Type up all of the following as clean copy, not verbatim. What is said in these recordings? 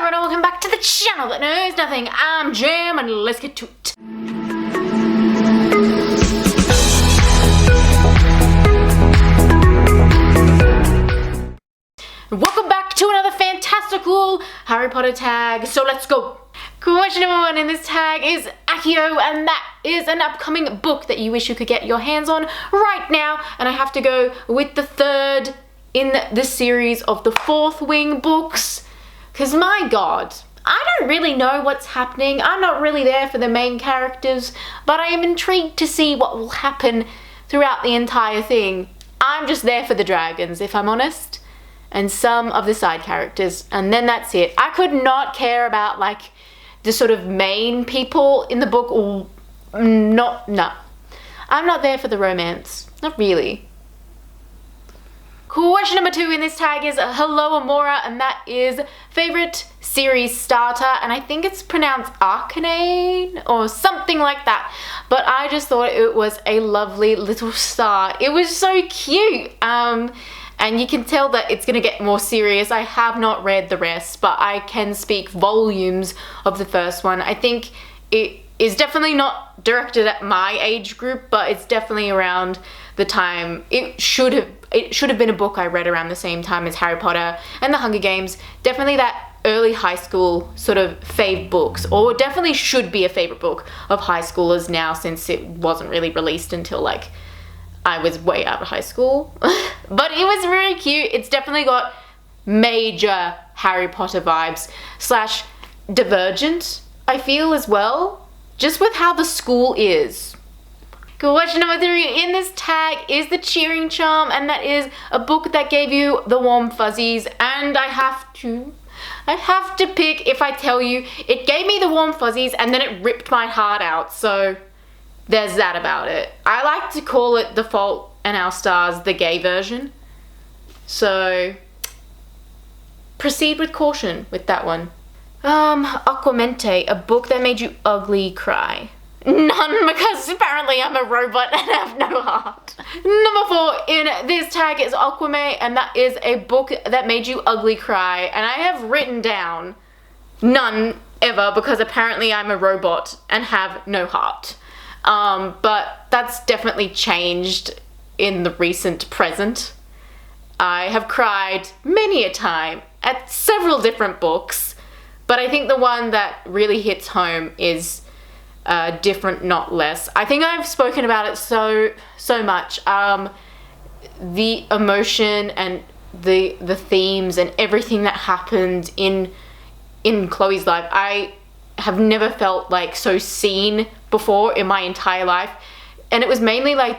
everyone, welcome back to the channel that knows nothing. I'm Jam and let's get to it. Welcome back to another fantastical Harry Potter tag, so let's go. Question number 1 in this tag is Accio, and that is an upcoming book that you wish you could get your hands on right now, and I have to go with the third in this series of the Fourth Wing books, because my god, I don't really know what's happening. I'm not really there for the main characters, but I am intrigued to see what will happen throughout the entire thing. I'm just there for the dragons, if I'm honest, and some of the side characters, and then that's it. I could not care about like the sort of main people in the book, or no. I'm not there for the romance, not really. Question number 2 in this tag is Hello Amora, and that is favorite series starter, and I think it's pronounced Arcanine or something like that, but I just thought it was a lovely little start. It was so cute, and you can tell that it's gonna get more serious. I have not read the rest, but I can speak volumes of the first one. I think it is definitely not directed at my age group, but it's definitely around the time it should have been a book I read around the same time as Harry Potter and the Hunger Games. Definitely that early high school sort of fave books, or definitely should be a favorite book of high schoolers now, since it wasn't really released until like I was way out of high school. But it was very cute. It's definitely got major Harry Potter vibes / Divergent, I feel, as well, just with how the school is. Question number 3 in this tag is The Cheering Charm, and that is a book that gave you the warm fuzzies, and I have to pick. If I tell you it gave me the warm fuzzies and then it ripped my heart out, so there's that about it. I like to call it The Fault in Our Stars, the gay version, so proceed with caution with that one. Aquamente, a book that made you ugly cry. None, because apparently I'm a robot and have no heart. Number 4 in this tag is Aquame, and that is a book that made you ugly cry, and I have written down none ever, because apparently I'm a robot and have no heart. But that's definitely changed in the recent present. I have cried many a time at several different books, but I think the one that really hits home is Different Not Less. I think I've spoken about it so much. The emotion and the themes and everything that happened in Chloe's life, I have never felt like so seen before in my entire life. And it was mainly like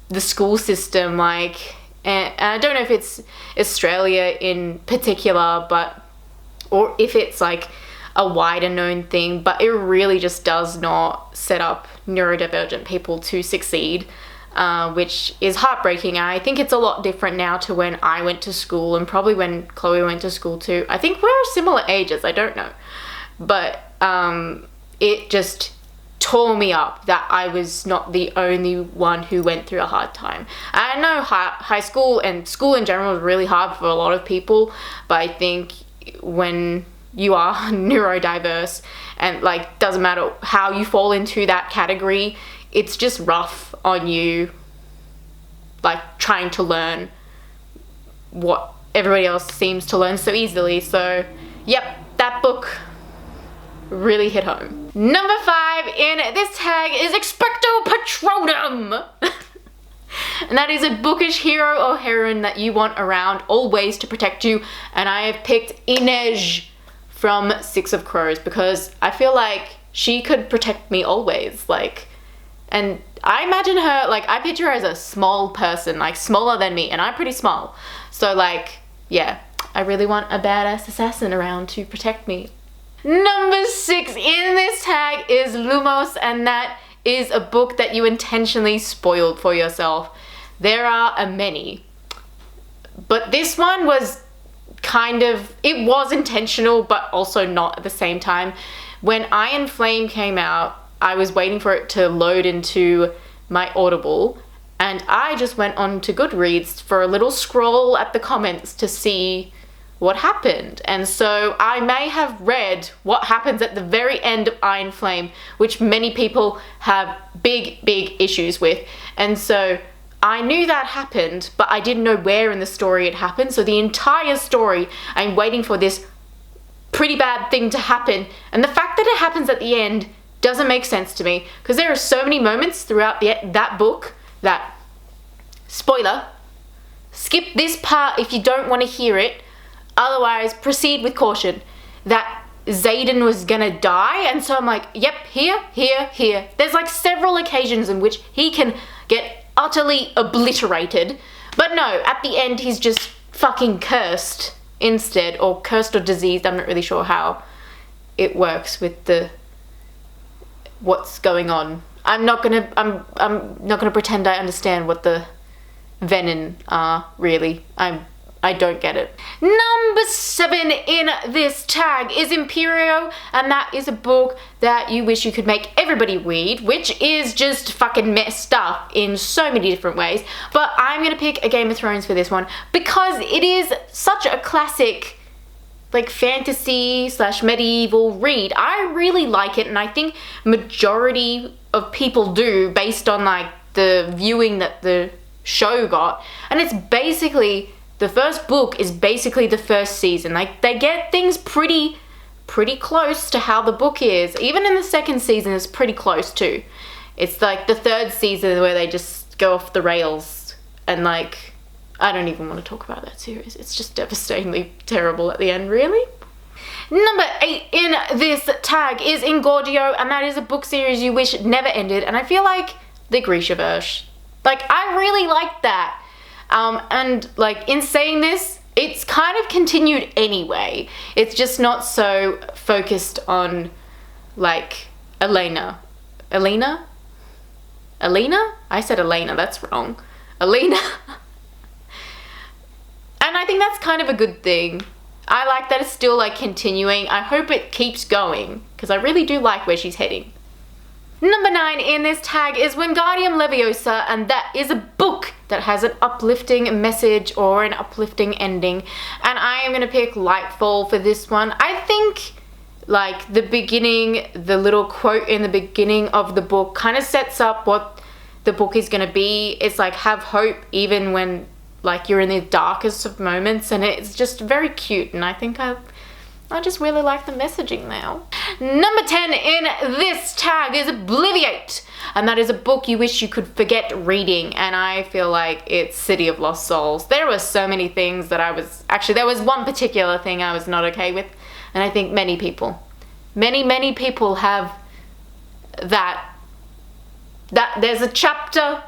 the school system, like, and I don't know if it's Australia in particular, but or if it's like a wider known thing, but it really just does not set up neurodivergent people to succeed, which is heartbreaking. And I think it's a lot different now to when I went to school, and probably when Chloe went to school too. I think we're similar ages, I don't know, but it just tore me up that I was not the only one who went through a hard time. I know high school and school in general is really hard for a lot of people, but I think when you are neurodiverse, and like doesn't matter how you fall into that category, it's just rough on you, like trying to learn what everybody else seems to learn so easily. So yep, that book really hit home. Number 5 in this tag is Expecto Patronum. And that is a bookish hero or heroine that you want around always to protect you, and I have picked Inej from Six of Crows, because I feel like she could protect me always, like, and I imagine her, like, I picture her as a small person, like smaller than me, and I'm pretty small, so like, yeah, I really want a badass assassin around to protect me. Number 6 in this tag is Lumos, and that is a book that you intentionally spoiled for yourself. There are many, but this one was kind of, it was intentional, but also not at the same time. When Iron Flame came out, I was waiting for it to load into my Audible, and I just went on to Goodreads for a little scroll at the comments to see what happened. And so I may have read what happens at the very end of Iron Flame, which many people have big issues with. And so I knew that happened, but I didn't know where in the story it happened. So the entire story, I'm waiting for this pretty bad thing to happen. And the fact that it happens at the end doesn't make sense to me, because there are so many moments throughout that book that, spoiler, skip this part if you don't want to hear it. Otherwise, proceed with caution, that Xaden was gonna die. And so I'm like, yep, here. There's like several occasions in which he can get utterly obliterated. But no, at the end, he's just fucking cursed instead, or cursed or diseased. I'm not really sure how it works with what's going on. I'm not gonna pretend I understand what the Venin are, really. I don't get it. Number 7 in this tag is Imperio, and that is a book that you wish you could make everybody read, which is just fucking messed up in so many different ways. But I'm gonna pick a Game of Thrones for this one because it is such a classic, like, fantasy / medieval read. I really like it, and I think majority of people do, based on like the viewing that the show got. And it's basically, the first book is basically the first season. Like, they get things pretty close to how the book is. Even in the second season, it's pretty close too. It's like the third season where they just go off the rails, and like, I don't even want to talk about that series. It's just devastatingly terrible at the end, really. Number 8 in this tag is Ingordio, and that is a book series you wish never ended. And I feel like the Grishaverse, like, I really like that. And like, in saying this, it's kind of continued anyway. It's just not so focused on like Alina? I said Elena, that's wrong. Alina. And I think that's kind of a good thing. I like that it's still like continuing. I hope it keeps going, because I really do like where she's heading. Number 9 in this tag is Wingardium Leviosa, and that is a book that has an uplifting message or an uplifting ending. And I am going to pick Lightfall for this one. I think like the beginning, the little quote in the beginning of the book kind of sets up what the book is going to be. It's like, have hope even when like you're in the darkest of moments, and it's just very cute, and I think I just really like the messaging now. Number 10 in this tag is Obliviate, and that is a book you wish you could forget reading. And I feel like it's City of Lost Souls. There were so many things that there was one particular thing I was not okay with, and I think many people have that there's a chapter,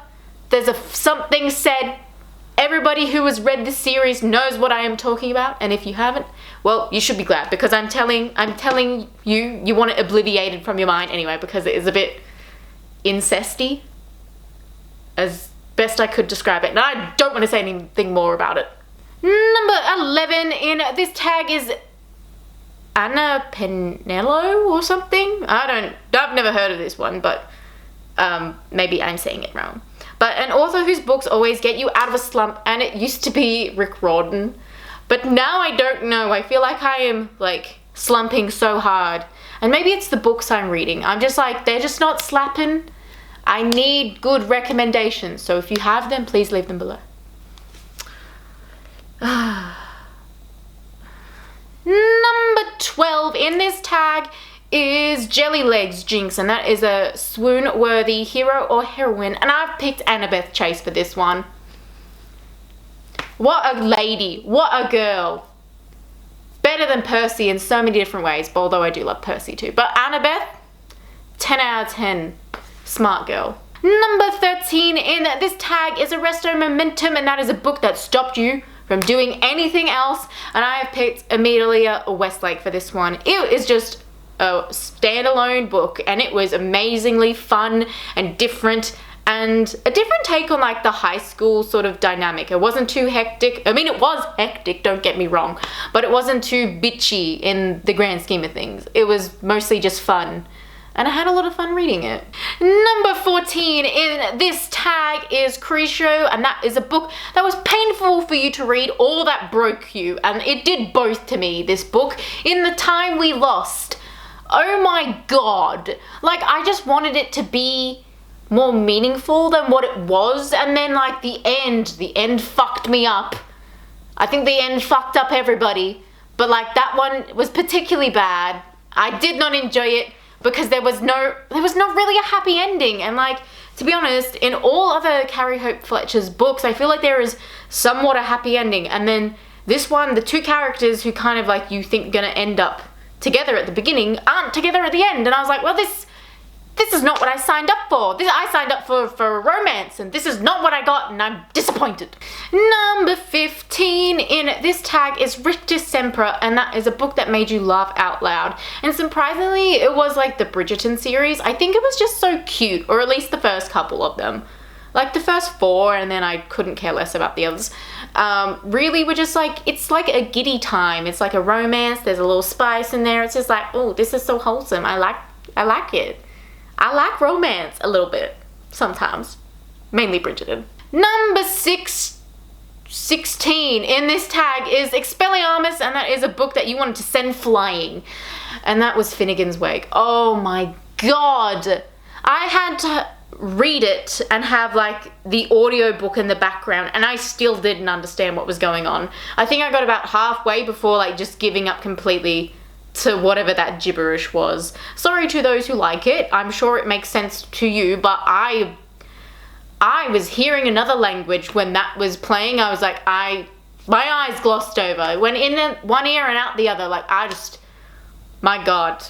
there's something said. Everybody who has read this series knows what I am talking about, and if you haven't, well, you should be glad, because I'm telling you want it obliviated from your mind anyway, because it is a bit incesty, as best I could describe it, and I don't want to say anything more about it. Number 11 in this tag is Anna Penello or something. I've never heard of this one, but maybe I'm saying it wrong. But an author whose books always get you out of a slump, and it used to be Rick Riordan. But now I don't know. I feel like I am like slumping so hard. And maybe it's the books I'm reading. I'm just like, they're just not slapping. I need good recommendations. So if you have them, please leave them below. Number 12 in this tag is Jelly Legs Jinx, and that is a swoon-worthy hero or heroine, and I've picked Annabeth Chase for this one. What a lady, what a girl. Better than Percy in so many different ways, although I do love Percy too. But Annabeth, 10 out of 10, smart girl. Number 13 in this tag is Arresto Momentum, and that is a book that stopped you from doing anything else, and I have picked Amelia Westlake for this one. It is just a standalone book, and it was amazingly fun and different, and a different take on like the high school sort of dynamic. It wasn't too hectic. I mean, it was hectic, don't get me wrong, but it wasn't too bitchy in the grand scheme of things. It was mostly just fun, and I had a lot of fun reading it. Number 14 in this tag is Crucio, and that is a book that was painful for you to read or that broke you, and it did both to me, this book, in the time we lost. Oh my god. Like, I just wanted it to be more meaningful than what it was, and then like the end fucked me up. I think the end fucked up everybody, but like that one was particularly bad. I did not enjoy it because there was not really a happy ending, and like, to be honest, in all other Carrie Hope Fletcher's books, I feel like there is somewhat a happy ending, and then this one, the two characters who kind of like you think gonna end up together at the beginning aren't together at the end, and I was like, well, this is not what I signed up for. I signed up for romance, and this is not what I got, and I'm disappointed. Number 15 in this tag is Rictus Sempre, and that is a book that made you laugh out loud. And surprisingly, it was like the Bridgerton series. I think it was just so cute, or at least the first couple of them. Like the first 4, and then I couldn't care less about the others. Really were just like, it's like a giddy time. It's like a romance, there's a little spice in there. It's just like, oh, this is so wholesome. I like it. I like romance a little bit, sometimes. Mainly Bridgerton. Number 16 in this tag is Expelliarmus, and that is a book that you wanted to send flying. And that was Finnegan's Wake. Oh my god. I had to read it and have like the audiobook in the background, and I still didn't understand what was going on. I think I got about halfway before like just giving up completely to whatever that gibberish was. Sorry to those who like it. I'm sure it makes sense to you, but I was hearing another language when that was playing. I was like, my eyes glossed over. Went in one ear and out the other. Like, my god.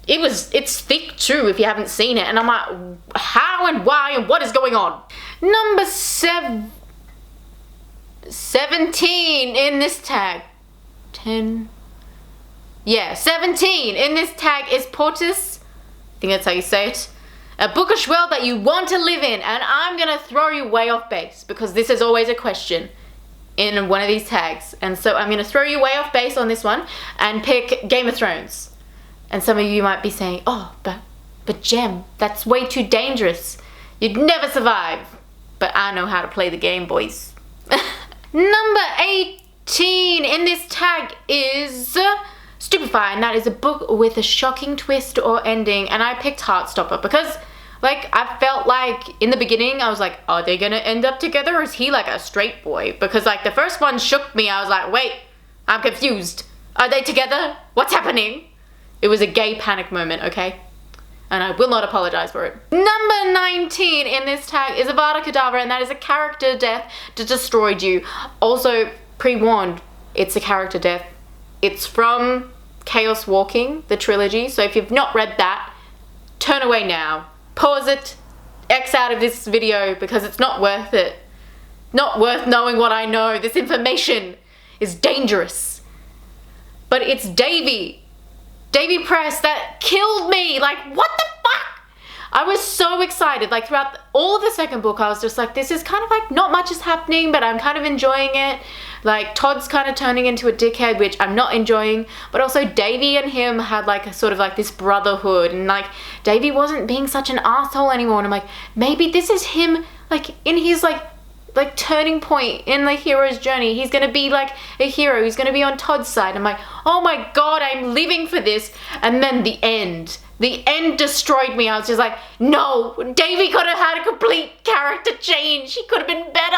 It's thick too if you haven't seen it. And I'm like, how and why and what is going on? Number 17 in this tag. 10. Yeah, 17 in this tag is Portus. I think that's how you say it. A bookish world that you want to live in. And I'm gonna throw you way off base because this is always a question in one of these tags. And so I'm gonna throw you way off base on this one and pick Game of Thrones. And some of you might be saying, oh, but Jem, that's way too dangerous. You'd never survive. But I know how to play the game, boys. Number 18 in this tag is Stupefy, and that is a book with a shocking twist or ending. And I picked Heartstopper because, like, I felt like in the beginning I was like, are they gonna end up together, or is he like a straight boy? Because like the first one shook me. I was like, wait, I'm confused. Are they together? What's happening? It was a gay panic moment, okay? And I will not apologize for it. Number 19 in this tag is Avada Kedavra, and that is a character death that destroyed you. Also, pre-warned, it's a character death. It's from Chaos Walking, the trilogy, so if you've not read that, turn away now. Pause it, X out of this video, because it's not worth it. Not worth knowing what I know. This information is dangerous. But it's Davy Press that killed me. Like, what the fuck? I was so excited. Like, throughout all of the second book, I was just like, this is kind of like, not much is happening, but I'm kind of enjoying it. Like, Todd's kind of turning into a dickhead, which I'm not enjoying. But also, Davy and him had like a sort of like this brotherhood. And like, Davy wasn't being such an asshole anymore. And I'm like, maybe this is him, like, in his like turning point in the hero's journey. He's gonna be like a hero. He's gonna be on Todd's side. I'm like, oh my god, I'm living for this. And then the end destroyed me. I was just like, no, Davy could have had a complete character change. He could have been better.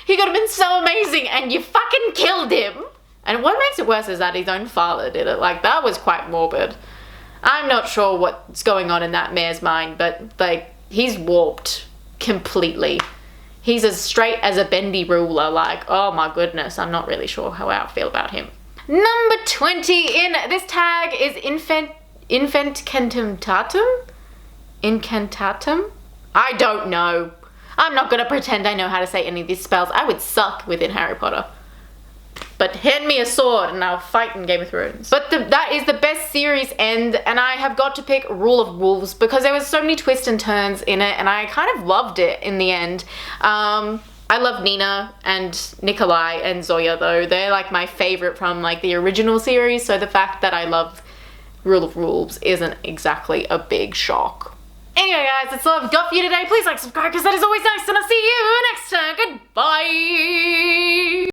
He could have been so amazing, and you fucking killed him. And what makes it worse is that his own father did it. Like, that was quite morbid. I'm not sure what's going on in that mayor's mind, but like, he's warped completely. He's as straight as a bendy ruler. Like, oh my goodness, I'm not really sure how I feel about him. Number 20 in this tag is Incantatum? I don't know. I'm not gonna pretend I know how to say any of these spells. I would suck within Harry Potter. But hand me a sword and I'll fight in Game of Thrones. But that is the best series end, and I have got to pick Rule of Wolves because there was so many twists and turns in it, and I kind of loved it in the end. I love Nina and Nikolai and Zoya though. They're like my favorite from like the original series, so the fact that I love Rule of Rules isn't exactly a big shock. Anyway guys, that's all I've got for you today. Please like, subscribe, because that is always nice, and I'll see you next time. Goodbye!